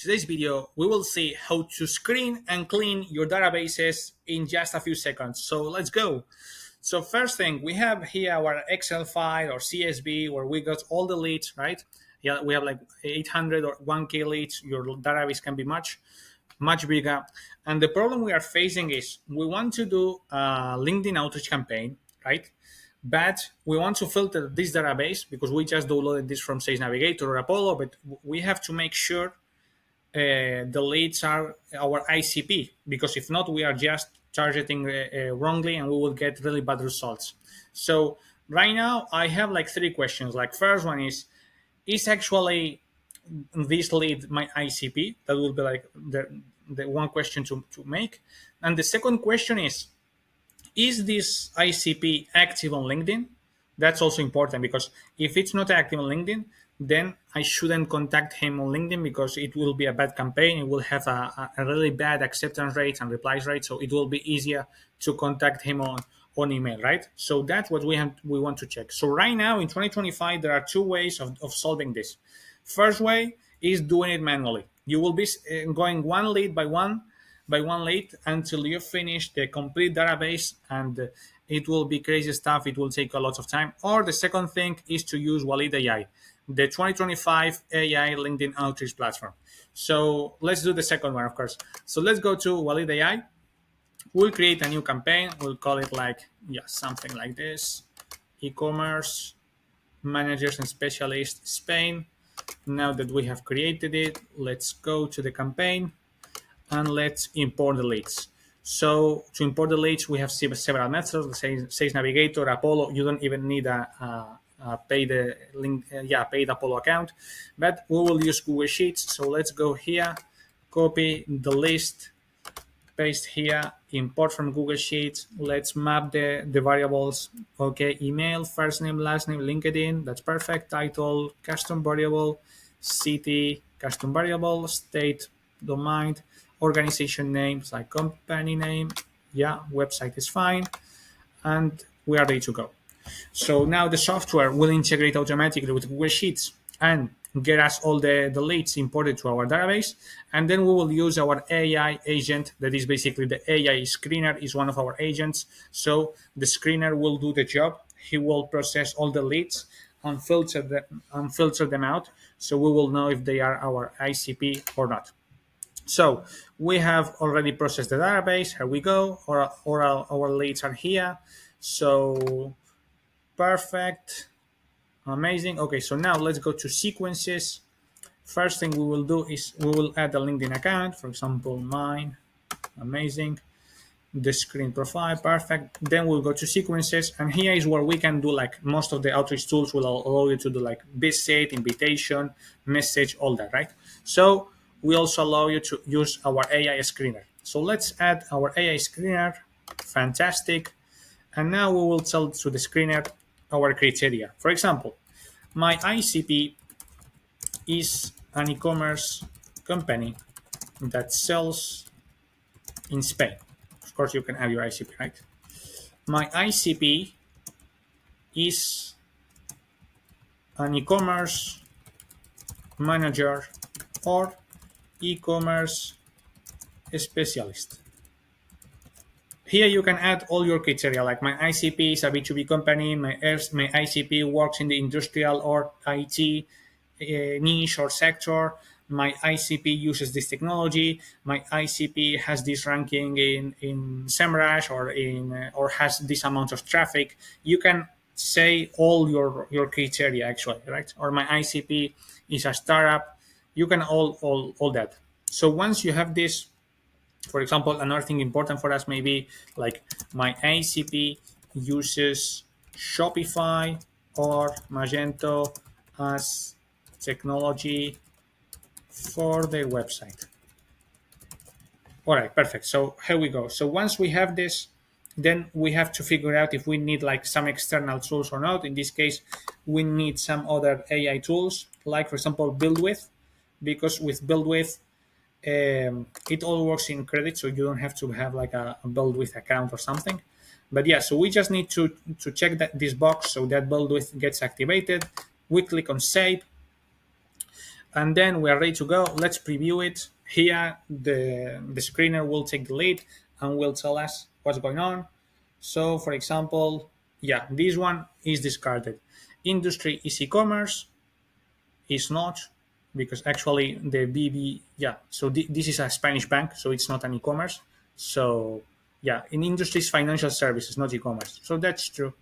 today's video, we will see how to screen and clean your databases in just a few seconds. So let's go. So first thing, we have here our Excel file or CSV where we got all the leads, right? Yeah, we have like 800 or 1K leads. Your database can be much bigger. And the problem we are facing is we want to do a LinkedIn outreach campaign, right? But we want to filter this database because we just downloaded this from Sales Navigator or Apollo, but we have to make sure the leads are our ICP, because if not, we are just targeting wrongly and we will get really bad results. So right now I have like three questions. Like first one is actually this lead my ICP? That will be like the one question to make. And the second question is this ICP active on LinkedIn? That's also important, because if it's not active on LinkedIn, then I shouldn't contact him on LinkedIn because it will be a bad campaign. It will have a really bad acceptance rate and replies rate. So it will be easier to contact him on email, right? So that's what we want to check. So right now in 2025, there are two ways of solving this. First way is doing it manually. You will be going one lead by one lead until you finish the complete database, and it will be crazy stuff. It will take a lot of time. Or the second thing is to use WaLead.ai, the 2025 AI LinkedIn outreach platform. So let's do the second one, of course. So let's go to WaLead.ai. We'll create a new campaign. We'll call it like, something like this: e-commerce managers and specialists Spain. Now that we have created it, let's go to the campaign and let's import the leads. So to import the leads, we have several methods. Let's say Sales Navigator, Apollo. You don't even need a paid link, paid Apollo account, but we will use Google Sheets. So let's go here, copy the list, paste here, import from Google Sheets. Let's map the variables. Okay, email, first name, last name, LinkedIn. That's perfect. Title, custom variable, city, custom variable, state, don't mind. Organization names like company name. Yeah, website is fine. And we are ready to go. So now the software will integrate automatically with Google Sheets and get us all the leads imported to our database. And then we will use our AI agent. That is basically the AI screener is one of our agents. So the screener will do the job. He will process all the leads and filter them out. So we will know if they are our ICP or not. So we have already processed the database. Here we go. Our leads are here. So perfect. Amazing. Okay, so now let's go to sequences. First thing we will do is we will add a LinkedIn account, for example, mine. Amazing. The screen profile, perfect. Then we'll go to sequences, and here is where we can do like most of the outreach tools will allow you to do like visit, invitation, message, all that, right? So we also allow you to use our AI screener. So let's add our AI screener. Fantastic. And now we will tell to the screener our criteria. For example, my ICP is an e-commerce company that sells in Spain. Of course, you can add your ICP, right? My ICP is an e-commerce manager or e-commerce specialist. Here you can add all your criteria, like my ICP is a B2B company, my ICP works in the industrial or IT niche or sector, my ICP uses this technology, my ICP has this ranking in SEMrush or has this amount of traffic. You can say all your criteria actually, right? Or my ICP is a startup. You can all that. So once you have this, for example, another thing important for us may be like my ICP uses Shopify or Magento as technology for their website. All right, perfect. So here we go. So once we have this, then we have to figure out if we need like some external tools or not. In this case, we need some other AI tools, like for example, BuildWith, because with BuildWith, it all works in credit, so you don't have to have like a BuildWith account or something. But yeah, so we just need to check this box so that BuildWith gets activated. We click on save, and then we are ready to go. Let's preview it. Here, the screener will take the lead and will tell us what's going on. So, for example, yeah, this one is discarded. Industry is e-commerce, is not, because actually the BB, yeah, so this is a Spanish bank, so it's not an e-commerce. So, yeah, in industries, financial services, not e-commerce. So that's true.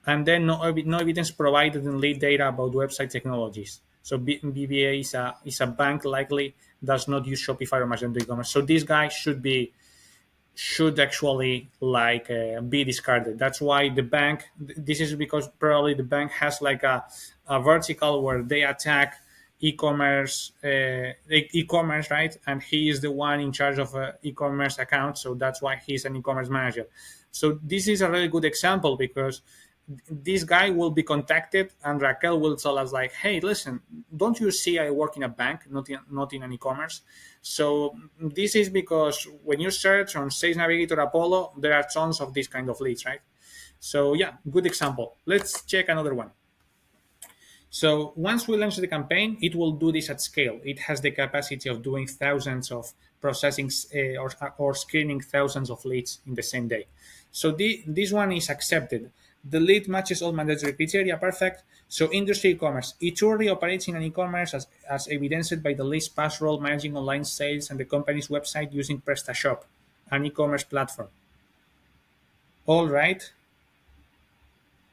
And then no evidence provided in lead data about website technologies. So BBA is a bank, likely does not use Shopify or Magento e-commerce. So this guy should actually like be discarded. That's why the bank. This is because probably the bank has like a vertical where they attack e-commerce, e-commerce, right? And he is the one in charge of e-commerce account, so that's why he's an e-commerce manager. So this is a really good example because this guy will be contacted and Raquel will tell us like, hey, listen, don't you see I work in a bank, not in an e-commerce? So this is because when you search on Sales Navigator Apollo, there are tons of these kind of leads, right? So yeah, good example. Let's check another one. So once we launch the campaign, it will do this at scale. It has the capacity of doing thousands of processing or screening thousands of leads in the same day. So this one is accepted. The lead matches all mandatory criteria, perfect. So industry e-commerce. It already operates in an e-commerce as evidenced by the list pass role managing online sales and the company's website using PrestaShop, an e-commerce platform. All right.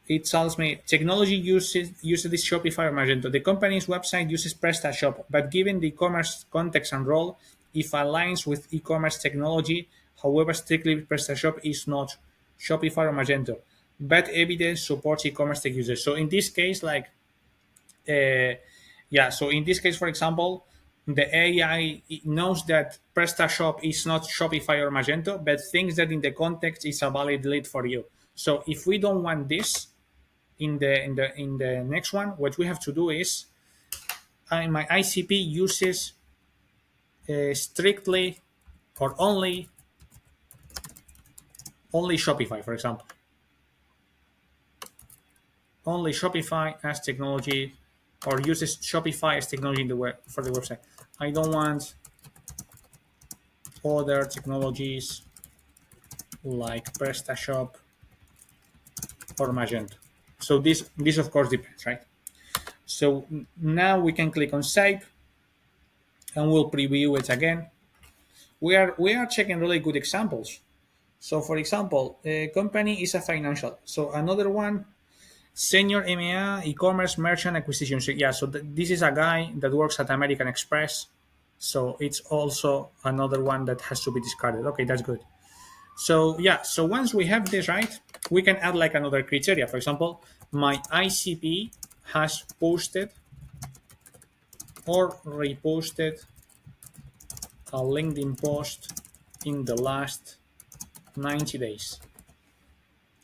It tells me technology uses this Shopify or Magento. The company's website uses PrestaShop, but given the e-commerce context and role, if aligns with e-commerce technology, however, strictly PrestaShop is not Shopify or Magento. But evidence supports e-commerce tech users. So in this case, like, yeah. So in this case, for example, the AI knows that PrestaShop is not Shopify or Magento, but thinks that in the context is a valid lead for you. So if we don't want this, in the next one, what we have to do is my ICP uses strictly or only Shopify, for example, only Shopify as technology, or uses Shopify as technology in the web for the website. I don't want other technologies like PrestaShop or Magento. So this of course depends, right? So now we can click on save and we'll preview it again. We are checking really good examples. So, for example, a company is a financial. So, another one, senior MEA e-commerce merchant acquisition. So, yeah, so this is a guy that works at American Express. So, it's also another one that has to be discarded. Okay, that's good. So, yeah, so once we have this, right, we can add like another criteria. For example, my ICP has posted or reposted a LinkedIn post in the last 90 days,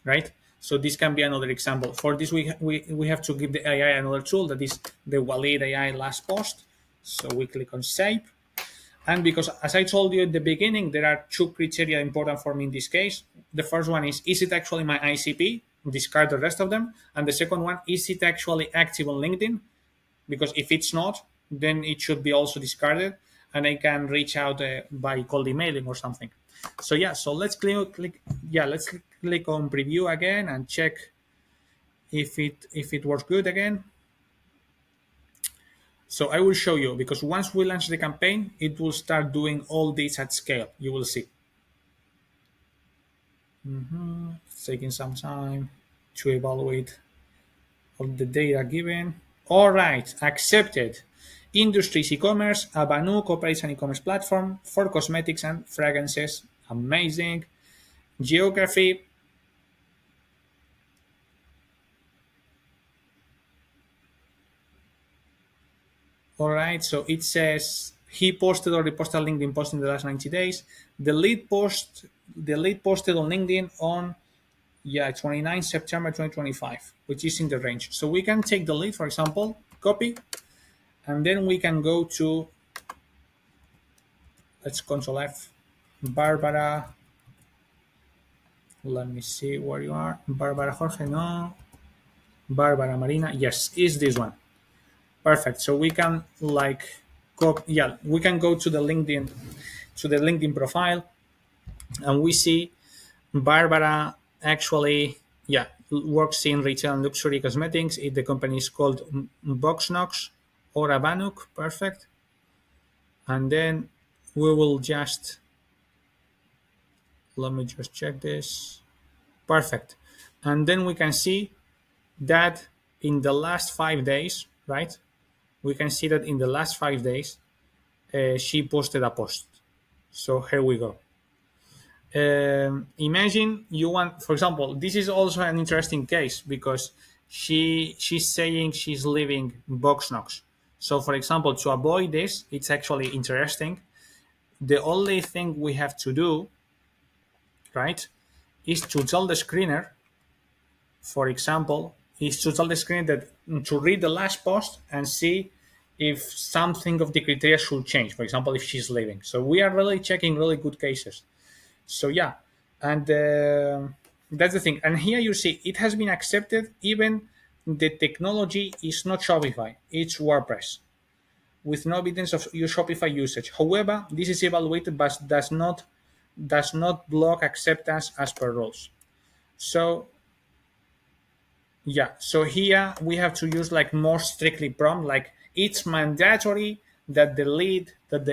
right? So this can be another example. For this, we have to give the AI another tool, that is the WaLead.ai last post. So we click on save. And because, as I told you at the beginning, there are two criteria important for me in this case. The first one is it actually my ICP? Discard the rest of them. And the second one, is it actually active on LinkedIn? Because if it's not, then it should be also discarded, and I can reach out by cold emailing or something. So yeah, so let's click yeah, let's click on preview again and check if it works good again. So I will show you, because once we launch the campaign, it will start doing all this at scale. You will see. It's taking some time to evaluate all the data given. All right, accepted. Industries e-commerce, Abanuk operates an e-commerce platform for cosmetics and fragrances. Amazing. Geography. All right, so it says he posted or reposted a LinkedIn post in the last 90 days. The lead posted on LinkedIn on 29 September 2025, which is in the range. So we can take the lead, for example, copy, and then we can go to, let's Control F, Barbara. Let me see where you are. Barbara Jorge, no. Barbara Marina, yes, is this one. Perfect. So we can go, yeah, we can go to the LinkedIn profile, and we see Barbara actually, yeah, works in retail and luxury cosmetics. The company is called Boxnox or Abanuk. Perfect. And then we will just, let me just check this. Perfect. And then we can see that in the last 5 days, right? We can see that in the last 5 days, she posted a post. So here we go. Imagine you want, for example, this is also an interesting case because she's saying she's leaving Boxnox. So, for example, to avoid this, it's actually interesting. The only thing we have to do, right, is to tell the screener, for example, is to tell the screener that to read the last post and see if something of the criteria should change. For example, if she's leaving. So we are really checking really good cases. So yeah, and that's the thing. And here you see it has been accepted even the technology is not Shopify, it's WordPress with no evidence of your Shopify usage. However, this is evaluated but does not block acceptance as per rules. So yeah, so here we have to use like more strictly prompt, like it's mandatory that the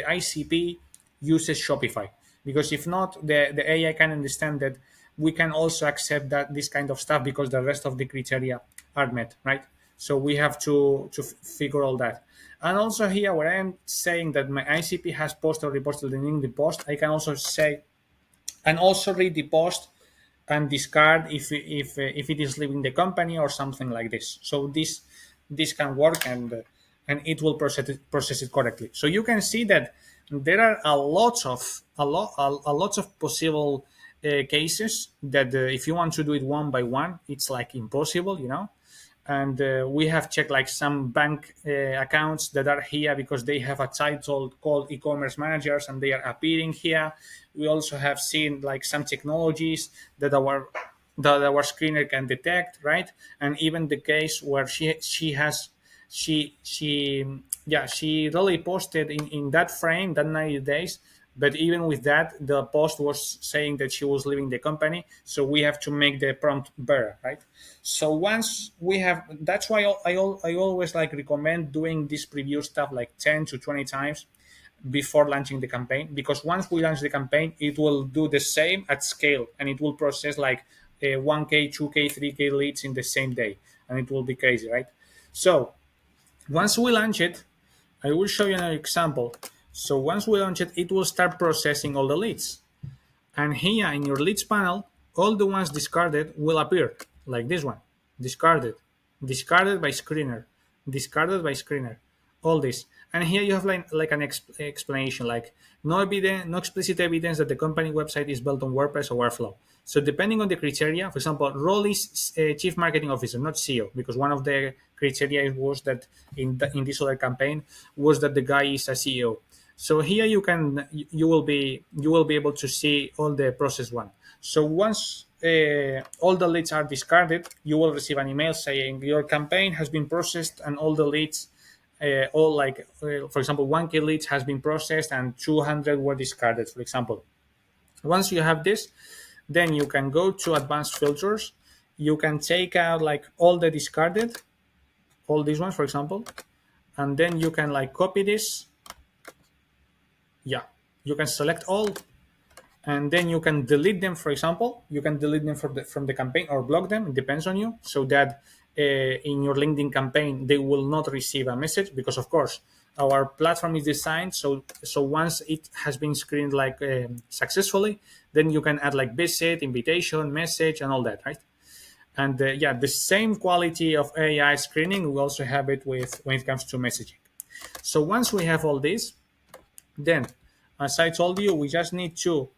ICP uses Shopify. Because if not, the AI can understand that we can also accept that this kind of stuff because the rest of the criteria are met, right? So we have to figure all that. And also here where I am saying that my ICP has posted or reposted the link in the post, I can also say and also read the post and discard if it is leaving the company or something like this. So this can work and it will process it correctly. So you can see that there are a lot of possible cases that if you want to do it one by one, it's like impossible, and we have checked like some bank accounts that are here because they have a title called e-commerce managers and they are appearing here. We also have seen like some technologies that our screener can detect, right? And even the case where she yeah, she really posted in that frame that 90 days, but even with that the post was saying that she was leaving the company, so we have to make the prompt better, right? So once we have, that's why I always like recommend doing this preview stuff like 10 to 20 times before launching the campaign, because once we launch the campaign it will do the same at scale and it will process like 1k 2k 3k leads in the same day, and it will be crazy, right? So once we launch it, I will show you an example. So once we launch it, it will start processing all the leads. And here in your leads panel, all the ones discarded will appear, like this one. Discarded. Discarded by screener. Discarded by screener. All this. And here you have like an explanation, like no explicit evidence that the company website is built on WordPress or Airflow. So depending on the criteria, for example, role is chief marketing officer, not CEO, because one of the criteria was that in this other campaign was that the guy is a CEO. So here you will be able to see all the process one. So once all the leads are discarded, you will receive an email saying your campaign has been processed and all the leads, all like for example 1k leads has been processed and 200 were discarded, for example. Once you have this, then you can go to advanced filters. You can take out like all the discarded, all these ones, for example, and then you can like copy this. Yeah, you can select all, and then you can delete them. For example, you can delete them from the campaign or block them. It depends on you, so that in your LinkedIn campaign they will not receive a message, because of course our platform is designed so once it has been screened like successfully, then you can add like visit, invitation, message, and all that, right? And yeah, the same quality of AI screening we also have it with when it comes to messaging. So once we have all this, then as I told you, we just need to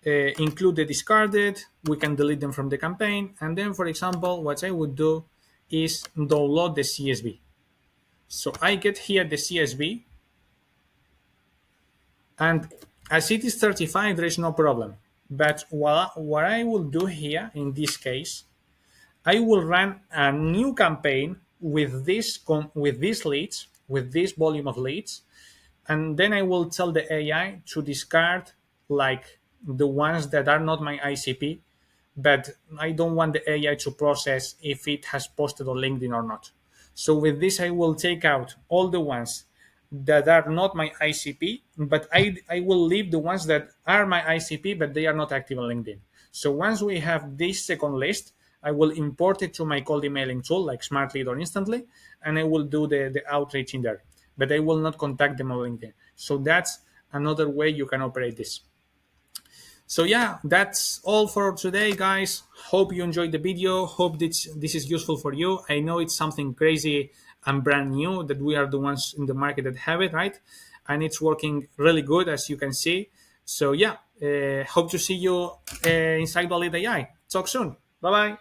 include the discarded. We can delete them from the campaign, and then for example what I would do is download the CSV. So I get here the CSV, and as it is 35 there is no problem. But what I will do here in this case, I will run a new campaign with these leads, with this volume of leads, and then I will tell the AI to discard like the ones that are not my ICP, but I don't want the AI to process if it has posted on LinkedIn or not. So with this, I will take out all the ones that are not my ICP, but I will leave the ones that are my ICP, but they are not active on LinkedIn. So once we have this second list, I will import it to my cold emailing tool like Smartlead or Instantly, and I will do the outreach in there. But I will not contact them on LinkedIn. So that's another way you can operate this. So yeah, that's all for today, guys. Hope you enjoyed the video. Hope this is useful for you. I know it's something crazy and brand new that we are the ones in the market that have it, right? And it's working really good, as you can see. So yeah, hope to see you inside WaLead.ai. Talk soon. Bye bye.